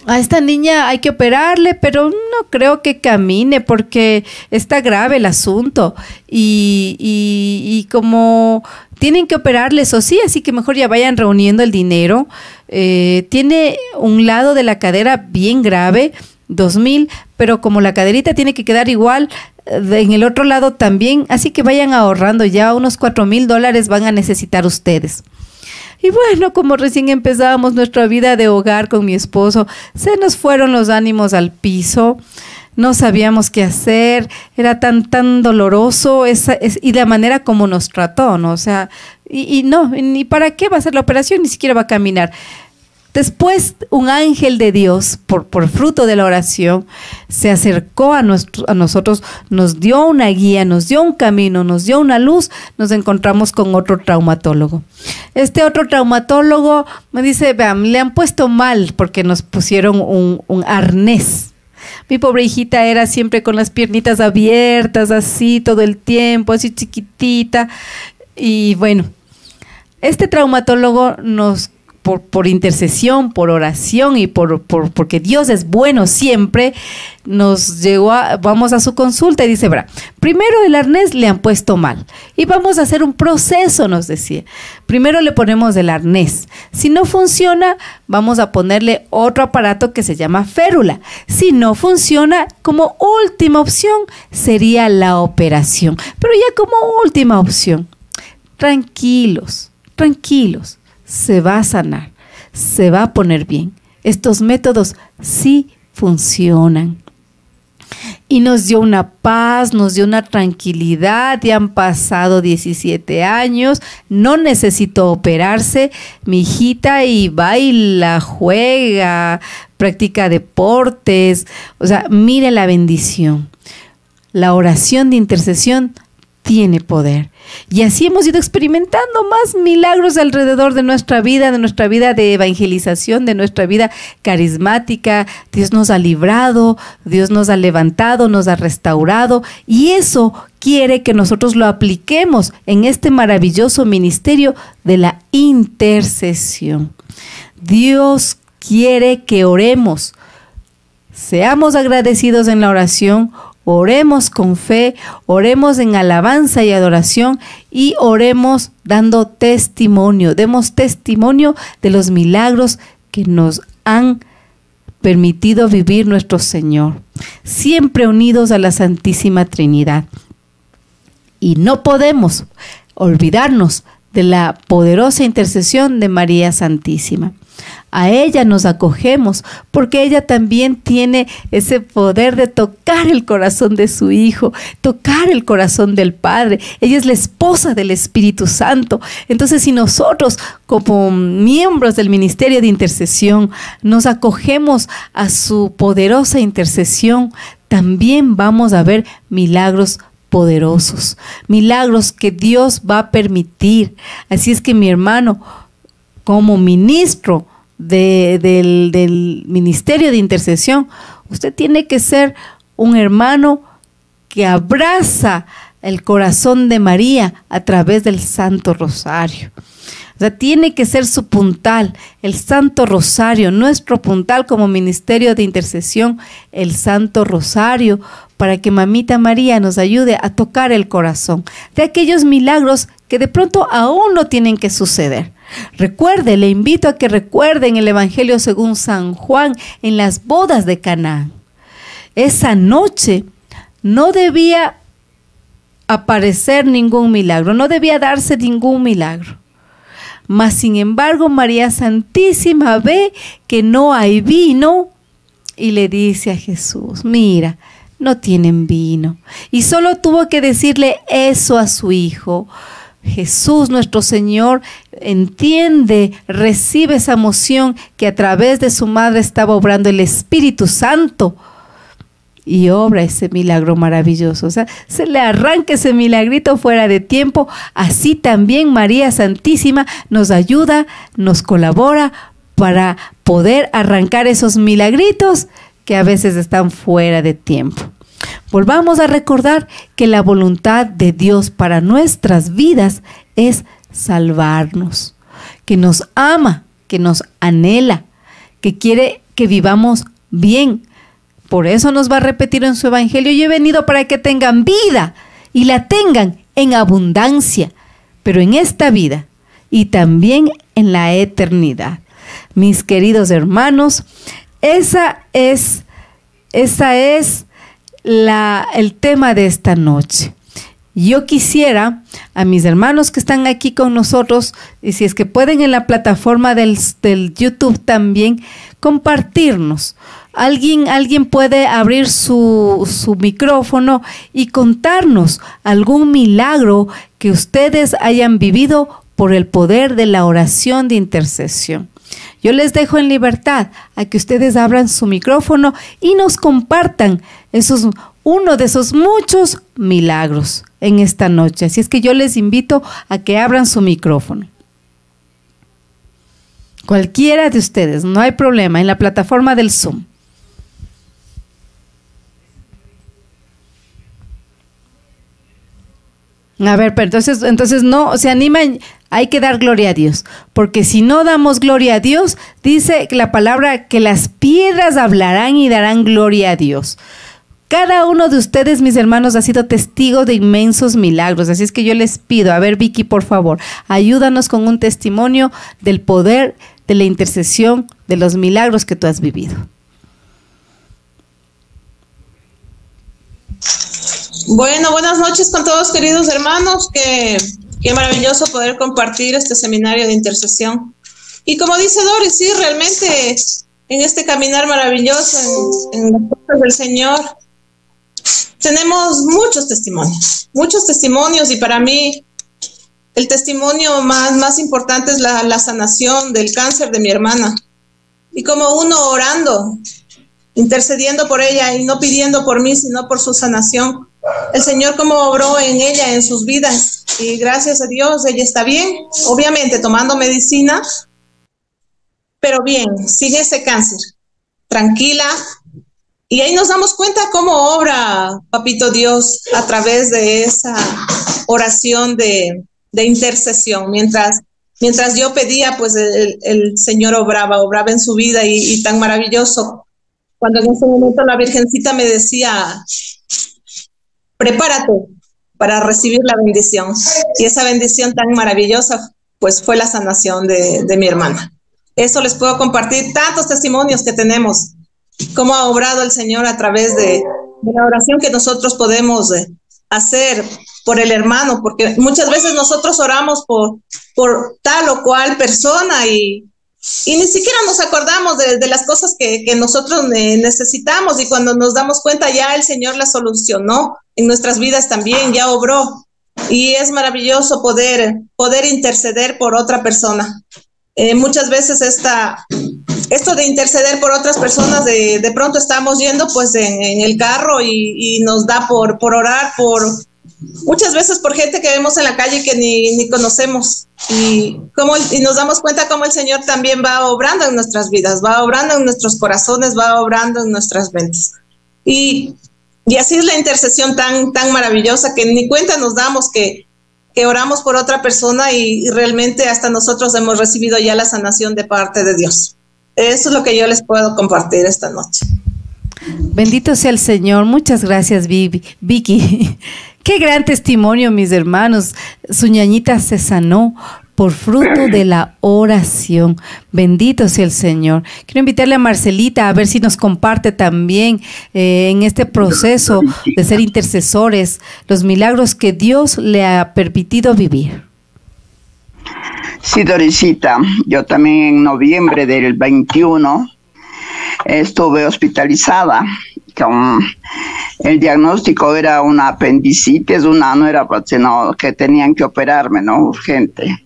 A esta niña hay que operarle, pero no creo que camine porque está grave el asunto y como tienen que operarle, eso sí, así que mejor ya vayan reuniendo el dinero. Tiene un lado de la cadera bien grave, 2,000, pero como la caderita tiene que quedar igual, en el otro lado también, así que vayan ahorrando, ya unos $4,000 van a necesitar ustedes. Y bueno, como recién empezábamos nuestra vida de hogar con mi esposo, se nos fueron los ánimos al piso, no sabíamos qué hacer, era tan doloroso y la manera como nos trató, ¿no? O sea, ni para qué va a hacer la operación, ni siquiera va a caminar. Después un ángel de Dios, por fruto de la oración, se acercó a nosotros, nos dio una guía, nos dio un camino, nos dio una luz. Nos encontramos con otro traumatólogo. Este otro traumatólogo me dice, vean, le han puesto mal porque nos pusieron un arnés. Mi pobre hijita era siempre con las piernitas abiertas, así todo el tiempo, así chiquitita. Y bueno, este traumatólogo nos... Por intercesión, por oración y porque Dios es bueno siempre, nos llegó vamos a su consulta y dice, primero el arnés le han puesto mal y vamos a hacer un proceso, nos decía. Primero le ponemos el arnés. Si no funciona, vamos a ponerle otro aparato que se llama férula. Si no funciona, como última opción sería la operación. Pero ya como última opción, tranquilos, se va a sanar, se va a poner bien. Estos métodos sí funcionan. Y nos dio una paz, nos dio una tranquilidad. Ya han pasado 17 años, no necesitó operarse. Mi hijita y baila, juega, practica deportes. O sea, mire la bendición. La oración de intercesión tiene poder. Y así hemos ido experimentando más milagros alrededor de nuestra vida de evangelización, de nuestra vida carismática. Dios nos ha librado, Dios nos ha levantado, nos ha restaurado, y eso quiere que nosotros lo apliquemos en este maravilloso ministerio de la intercesión. Dios quiere que oremos, seamos agradecidos en la oración, oremos con fe, oremos en alabanza y adoración y oremos dando testimonio. Demos testimonio de los milagros que nos han permitido vivir nuestro Señor. Siempre unidos a la Santísima Trinidad. Y no podemos olvidarnos de la poderosa intercesión de María Santísima. A ella nos acogemos porque ella también tiene ese poder de tocar el corazón de su Hijo, tocar el corazón del Padre. Ella es la esposa del Espíritu Santo. Entonces, si nosotros como miembros del ministerio de intercesión nos acogemos a su poderosa intercesión, también vamos a ver milagros poderosos, milagros que Dios va a permitir. Así es que, mi hermano, como ministro del ministerio de intercesión, usted tiene que ser un hermano que abraza el corazón de María a través del Santo Rosario. O sea, tiene que ser su puntal, el Santo Rosario, nuestro puntal como ministerio de intercesión, el Santo Rosario, para que Mamita María nos ayude a tocar el corazón de aquellos milagros que de pronto aún no tienen que suceder. Recuerde, le invito a que recuerden el Evangelio según San Juan en las bodas de Canaán. Esa noche no debía aparecer ningún milagro, no debía darse ningún milagro. Mas, sin embargo, María Santísima ve que no hay vino y le dice a Jesús, mira, no tienen vino. Y solo tuvo que decirle eso a su hijo. Jesús, nuestro Señor, entiende, recibe esa emoción que a través de su madre estaba obrando el Espíritu Santo y obra ese milagro maravilloso. O sea, se le arranca ese milagrito fuera de tiempo. Así también María Santísima nos ayuda, nos colabora para poder arrancar esos milagritos que a veces están fuera de tiempo. Volvamos a recordar que la voluntad de Dios para nuestras vidas es salvarnos, que nos ama, que nos anhela, que quiere que vivamos bien. Por eso nos va a repetir en su Evangelio, yo he venido para que tengan vida y la tengan en abundancia, pero en esta vida y también en la eternidad. Mis queridos hermanos, esa es el tema de esta noche. Yo quisiera a mis hermanos que están aquí con nosotros, y si es que pueden en la plataforma del YouTube también, compartirnos. Alguien puede abrir su micrófono y contarnos algún milagro que ustedes hayan vivido por el poder de la oración de intercesión. Yo les dejo en libertad a que ustedes abran su micrófono y nos compartan uno de esos muchos milagros en esta noche. Así es que yo les invito a que abran su micrófono. Cualquiera de ustedes, no hay problema, en la plataforma del Zoom. A ver, pero entonces no se animan, hay que dar gloria a Dios, porque si no damos gloria a Dios, dice la palabra que las piedras hablarán y darán gloria a Dios. Cada uno de ustedes, mis hermanos, ha sido testigo de inmensos milagros, así es que yo les pido, a ver, Vicky, por favor, ayúdanos con un testimonio del poder de la intercesión, de los milagros que tú has vivido. Bueno, buenas noches con todos, queridos hermanos. Qué maravilloso poder compartir este seminario de intercesión. Y como dice Doris, sí, realmente en este caminar maravilloso en las cosas del Señor, tenemos muchos testimonios, y para mí el testimonio más importante es la sanación del cáncer de mi hermana. Y como uno orando, intercediendo por ella y no pidiendo por mí, sino por su sanación, el Señor como obró en ella, en sus vidas, y gracias a Dios ella está bien, obviamente tomando medicina, pero bien, sin ese cáncer, tranquila. Y ahí nos damos cuenta cómo obra Papito Dios a través de esa oración de intercesión. Mientras yo pedía, pues el Señor obraba en su vida, y tan maravilloso. Cuando en ese momento la Virgencita me decía, prepárate para recibir la bendición. Y esa bendición tan maravillosa, pues fue la sanación de mi hermana. Eso les puedo compartir, tantos testimonios que tenemos, cómo ha obrado el Señor a través de la oración que nosotros podemos hacer por el hermano, porque muchas veces nosotros oramos por tal o cual persona y ni siquiera nos acordamos de las cosas que nosotros necesitamos, y cuando nos damos cuenta ya el Señor las solucionó en nuestras vidas también, ya obró, y es maravilloso poder interceder por otra persona. Muchas veces esto de interceder por otras personas, de pronto estamos yendo pues en el carro y nos da por orar muchas veces por gente que vemos en la calle que ni conocemos, y nos damos cuenta cómo el Señor también va obrando en nuestras vidas, va obrando en nuestros corazones, va obrando en nuestras mentes. Y así es la intercesión tan maravillosa que ni cuenta nos damos que oramos por otra persona y realmente hasta nosotros hemos recibido ya la sanación de parte de Dios. Eso es lo que yo les puedo compartir esta noche. Bendito sea el Señor. Muchas gracias, Vicky. Qué gran testimonio, mis hermanos. Su ñañita se sanó por fruto de la oración. Bendito sea el Señor. Quiero invitarle a Marcelita a ver si nos comparte también en este proceso de ser intercesores los milagros que Dios le ha permitido vivir. Sí, Dorisita, yo también en noviembre del 21 estuve hospitalizada. El diagnóstico era una apendicitis, no era, sino que tenían que operarme, ¿no? Urgente.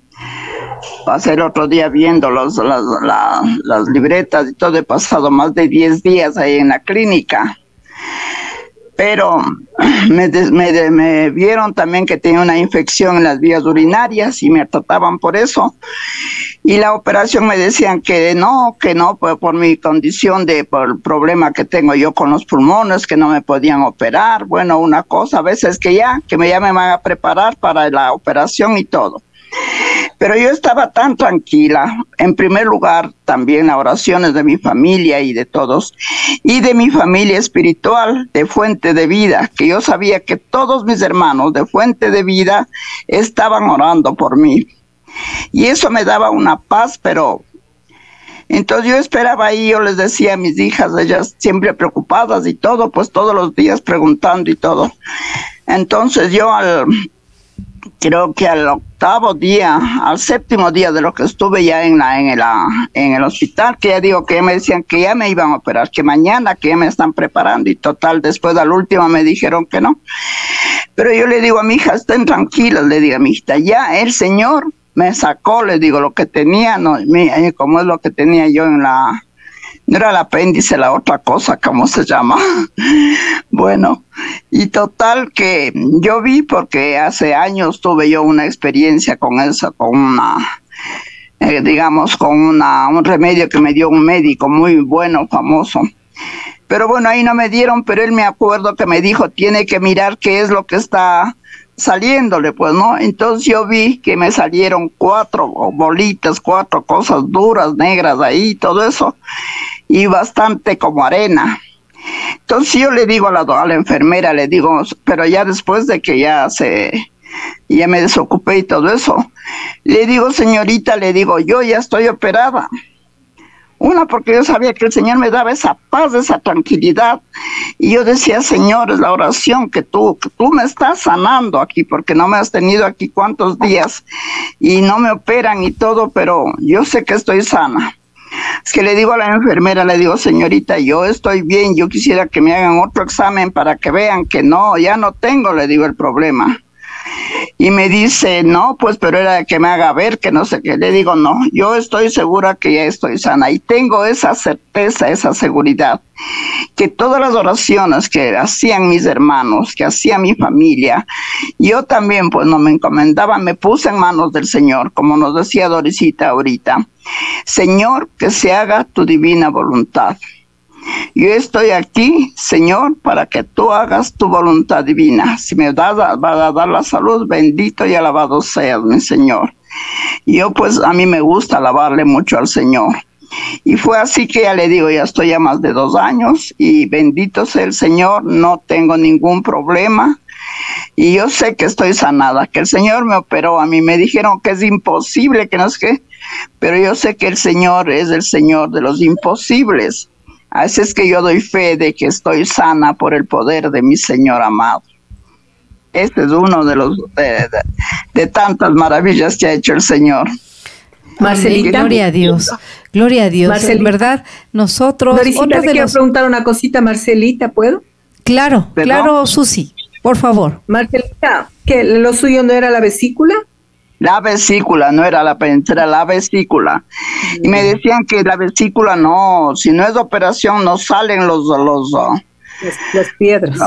Pasé el otro día viendo las libretas y todo, he pasado más de 10 días ahí en la clínica. Pero me vieron también que tenía una infección en las vías urinarias y me trataban por eso. Y la operación me decían que no, por mi condición por el problema que tengo yo con los pulmones, que no me podían operar. Bueno, una cosa, a veces que ya me van a preparar para la operación y todo. Pero yo estaba tan tranquila, en primer lugar también las oraciones de mi familia y de todos, y de mi familia espiritual de Fuente de Vida, que yo sabía que todos mis hermanos de Fuente de Vida estaban orando por mí. Y eso me daba una paz, pero entonces yo esperaba ahí, yo les decía a mis hijas, ellas siempre preocupadas y todo, pues todos los días preguntando y todo. Entonces yo creo que al séptimo día de lo que estuve ya en el hospital, que ya digo que ya me decían que ya me iban a operar, que mañana, que ya me están preparando, y total, después al último me dijeron que no. Pero yo le digo a mi hija, estén tranquilas, le digo a mi hija, ya el Señor me sacó, le digo, lo que tenía, no, como es lo que tenía yo en la, no era el apéndice, la otra cosa, ¿cómo se llama? Bueno, y total que yo vi, porque hace años tuve yo una experiencia con eso, con una, digamos, con un remedio que me dio un médico muy bueno, famoso. Pero bueno, ahí no me dieron, pero él me acuerdo que me dijo, tiene que mirar qué es lo que está saliéndole, pues, ¿no? Entonces yo vi que me salieron 4 bolitas, 4 cosas duras, negras ahí, todo eso, y bastante como arena. Entonces yo le digo a la enfermera, le digo, pero ya después de que ya me desocupé y todo eso, le digo, señorita, le digo, yo ya estoy operada. Una, porque yo sabía que el Señor me daba esa paz, esa tranquilidad. Y yo decía, Señor, es la oración que tú me estás sanando aquí, porque no me has tenido aquí cuántos días y no me operan y todo, pero yo sé que estoy sana. Es que le digo a la enfermera, le digo, señorita, yo estoy bien, yo quisiera que me hagan otro examen para que vean que no, ya no tengo, le digo, el problema. Y me dice, no, pues, pero era que me haga ver, que no sé qué. Le digo, no, yo estoy segura que ya estoy sana. Y tengo esa certeza, esa seguridad, que todas las oraciones que hacían mis hermanos, que hacía mi familia, yo también, pues, no me encomendaba, me puse en manos del Señor, como nos decía Dorisita ahorita. Señor, que se haga tu divina voluntad. Yo estoy aquí, Señor, para que tú hagas tu voluntad divina. Si me vas a dar la salud, bendito y alabado seas, mi Señor. Yo, pues, a mí me gusta alabarle mucho al Señor. Y fue así que ya le digo, ya estoy a más de 2 años y bendito sea el Señor, no tengo ningún problema. Y yo sé que estoy sanada, que el Señor me operó. A mí me dijeron que es imposible, que no sé qué, pero yo sé que el Señor es el Señor de los imposibles. Así es que yo doy fe de que estoy sana por el poder de mi Señor amado. Este es uno de los de tantas maravillas que ha hecho el Señor. Marcelita, gloria a Dios, gloria a Dios. Marcelita. En verdad, nosotros. Dorisita, te quiero preguntar una cosita, Marcelita, ¿puedo? Claro, ¿perdón? Claro, Susi, por favor. Marcelita, ¿que lo suyo no era la vesícula? La vesícula, no era la penetra, era la vesícula. Y me decían que la vesícula no, si no es de operación, no salen las piedras.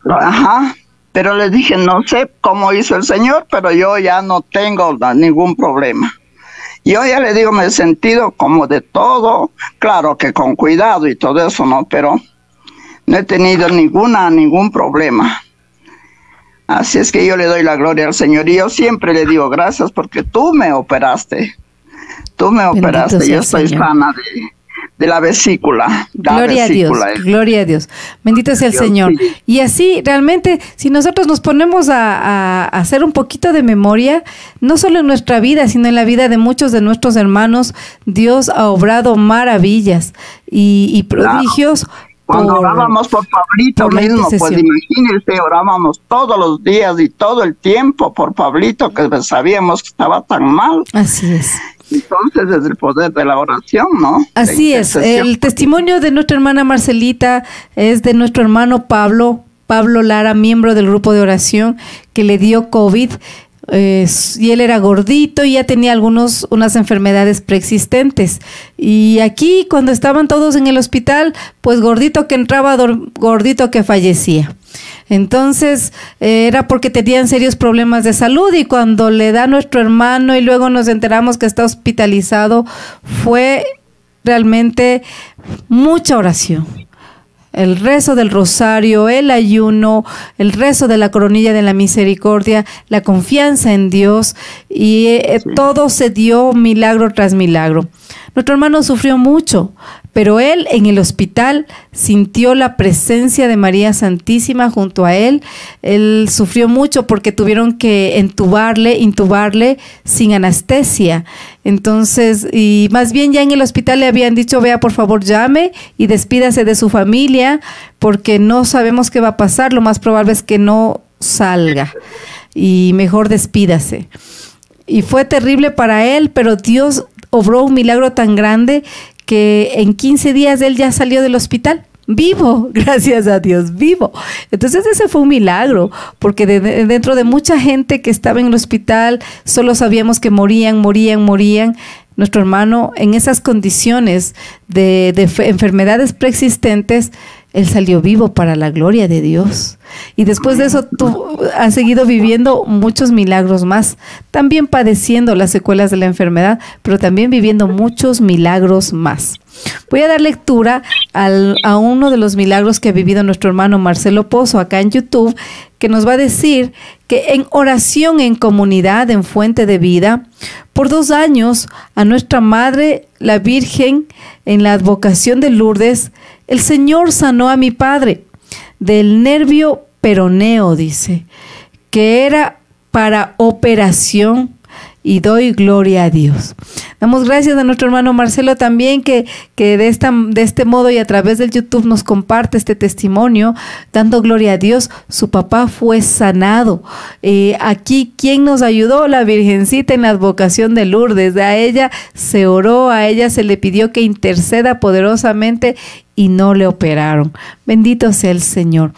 Ajá, pero les dije, no sé cómo hizo el Señor, pero yo ya no tengo ningún problema. Yo ya le digo, me he sentido como de todo, claro que con cuidado y todo eso, ¿no? Pero no he tenido ningún problema. Así es que yo le doy la gloria al Señor y yo siempre le digo gracias porque tú me operaste. Tú me operaste, yo estoy sana de la vesícula. Gloria a Dios, gloria a Dios. Bendito sea el Señor. Sí. Y así, realmente, si nosotros nos ponemos a hacer un poquito de memoria, no solo en nuestra vida, sino en la vida de muchos de nuestros hermanos, Dios ha obrado maravillas y prodigios. Claro. Cuando orábamos por Pablito mismo, pues imagínense, orábamos todos los días y todo el tiempo por Pablito, que sabíamos que estaba tan mal. Así es. Entonces, es el poder de la oración, ¿no? Así es. El testimonio de nuestra hermana Marcelita es de nuestro hermano Pablo Lara, miembro del grupo de oración, que le dio COVID. Y él era gordito y ya tenía unas enfermedades preexistentes. Y aquí, cuando estaban todos en el hospital, pues gordito que entraba, gordito que fallecía. Entonces, era porque tenían serios problemas de salud y cuando le da a nuestro hermano y luego nos enteramos que está hospitalizado, fue realmente mucha oración. El rezo del rosario, el ayuno, el rezo de la coronilla de la misericordia, la confianza en Dios y todo se dio milagro tras milagro. Nuestro hermano sufrió mucho, pero él en el hospital sintió la presencia de María Santísima junto a él. Él sufrió mucho porque tuvieron que intubarle sin anestesia. Entonces, y más bien ya en el hospital le habían dicho, vea, por favor, llame y despídase de su familia porque no sabemos qué va a pasar. Lo más probable es que no salga y mejor despídase. Y fue terrible para él, pero Dios obró un milagro tan grande que en 15 días él ya salió del hospital. vivo, gracias a Dios, vivo. Entonces ese fue un milagro, porque dentro de mucha gente que estaba en el hospital, solo sabíamos que morían. Nuestro hermano, en esas condiciones de enfermedades preexistentes, él salió vivo para la gloria de Dios. Y después de eso has seguido viviendo muchos milagros más, también padeciendo las secuelas de la enfermedad, pero también viviendo muchos milagros más. Voy a dar lectura a uno de los milagros que ha vivido nuestro hermano Marcelo Pozo acá en YouTube, que nos va a decir que en oración en comunidad en Fuente de Vida, por 2 años a nuestra Madre, la Virgen, en la advocación de Lourdes, el Señor sanó a mi padre del nervio peroneo, dice, que era para operación, y doy gloria a Dios. Damos gracias a nuestro hermano Marcelo también que de este modo y a través del YouTube nos comparte este testimonio, dando gloria a Dios. Su papá fue sanado. Aquí, ¿quién nos ayudó? La Virgencita en la advocación de Lourdes. A ella se oró, a ella se le pidió que interceda poderosamente y no le operaron. Bendito sea el Señor.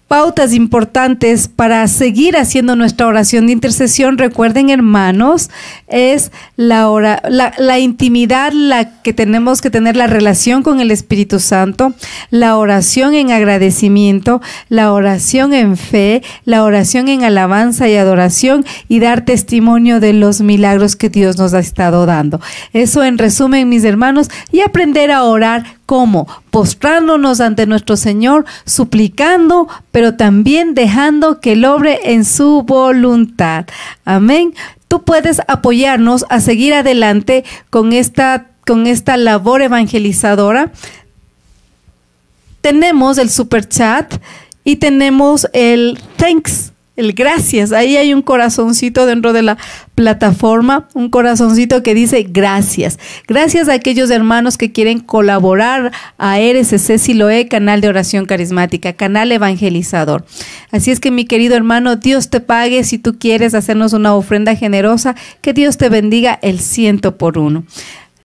Pautas importantes para seguir haciendo nuestra oración de intercesión. Recuerden, hermanos, es la intimidad, la que tenemos que tener, la relación con el Espíritu Santo, la oración en agradecimiento, la oración en fe, la oración en alabanza y adoración, y dar testimonio de los milagros que Dios nos ha estado dando. Eso en resumen, mis hermanos, y aprender a orar. ¿Cómo? Postrándonos ante nuestro Señor, suplicando, pero también dejando que Él obre en su voluntad. Amén. Tú puedes apoyarnos a seguir adelante con esta labor evangelizadora. Tenemos el super chat y tenemos el thanks. El gracias, ahí hay un corazoncito dentro de la plataforma, un corazoncito que dice gracias. Gracias a aquellos hermanos que quieren colaborar a RCC Siloé, canal de oración carismática, canal evangelizador. Así es que, mi querido hermano, Dios te pague. Si tú quieres hacernos una ofrenda generosa, que Dios te bendiga el 100 por 1.